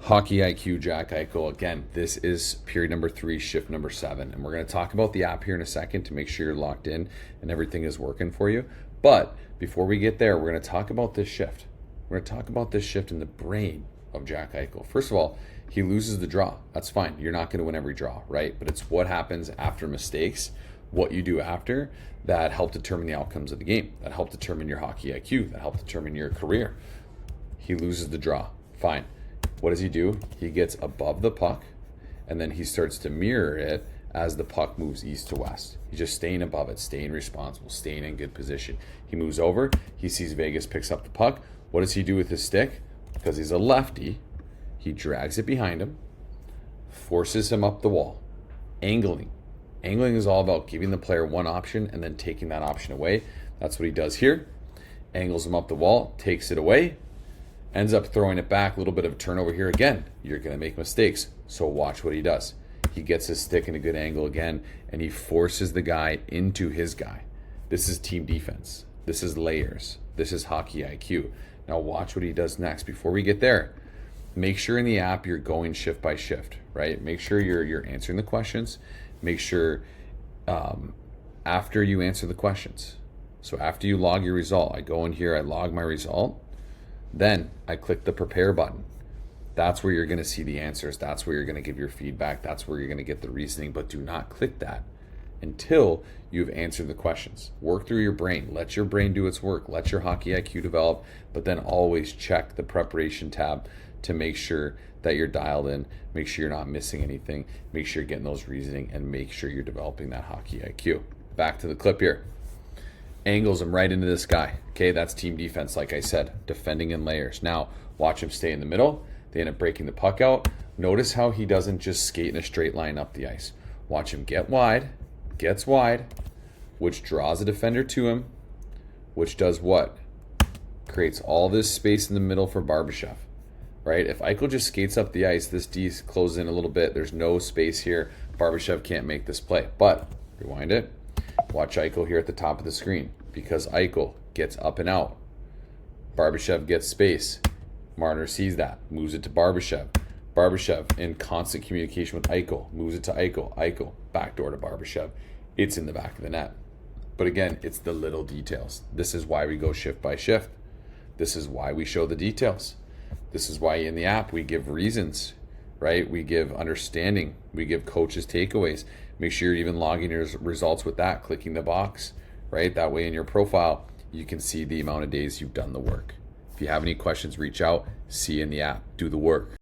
Hockey IQ, Jack Eichel. Again, this is period number 3, shift number 7. And we're going to talk about the app here in a second to make sure you're locked in and everything is working for you. But before we get there, we're going to talk about this shift. We're going to talk about this shift in the brain of Jack Eichel. First of all, he loses the draw. That's fine. You're not going to win every draw, right? But it's what happens after mistakes, what you do after, that help determine the outcomes of the game, that help determine your hockey IQ, that help determine your career. He loses the draw. Fine. What does he do? He gets above the puck, and then he starts to mirror it as the puck moves east to west. He's just staying above it, staying responsible, staying in good position. He moves over. He sees Vegas picks up the puck. What does he do with his stick? Because he's a lefty, he drags it behind him, forces him up the wall. Angling. Angling is all about giving the player one option and then taking that option away. That's what he does here. Angles him up the wall, takes it away, ends up throwing it back. A little bit of a turnover here again. You're going to make mistakes. So watch what he does. He gets his stick in a good angle again, and he forces the guy into his guy. This is team defense. This is layers. This is hockey IQ. Now watch what he does next. Before we get there, make sure in the app you're going shift by shift, right? Make sure you're answering the questions. Make sure after you answer the questions. So after you log your result, I go in here, I log my result. Then I click the prepare button. That's where you're going to see the answers. That's where you're going to give your feedback. That's where you're going to get the reasoning. But do not click that until you've answered the questions. Work through your brain. Let your brain do its work. Let your hockey IQ develop. But then always check the preparation tab to make sure that you're dialed in. Make sure you're not missing anything. Make sure you're getting those reasoning and make sure you're developing that hockey IQ. Back to the clip here. Angles him right into this guy. Okay, that's team defense, like I said, defending in layers. Now, watch him stay in the middle. They end up breaking the puck out. Notice how he doesn't just skate in a straight line up the ice. Watch him get wide, gets wide, which draws a defender to him, which does what? Creates all this space in the middle for Barbashev, right? If Eichel just skates up the ice, this D closes in a little bit. There's no space here. Barbashev can't make this play. But, rewind it. Watch Eichel here at the top of the screen. Because Eichel gets up and out, Barbashev gets space. Marner sees that, moves it to Barbashev. Barbashev in constant communication with Eichel, moves it to Eichel. Eichel, backdoor to Barbashev. It's in the back of the net. But again, it's the little details. This is why we go shift by shift. This is why we show the details. This is why in the app we give reasons, right? We give understanding. We give coaches takeaways. Make sure you're even logging your results with that, clicking the box, right? That way in your profile, you can see the amount of days you've done the work. If you have any questions, reach out. See you in the app. Do the work.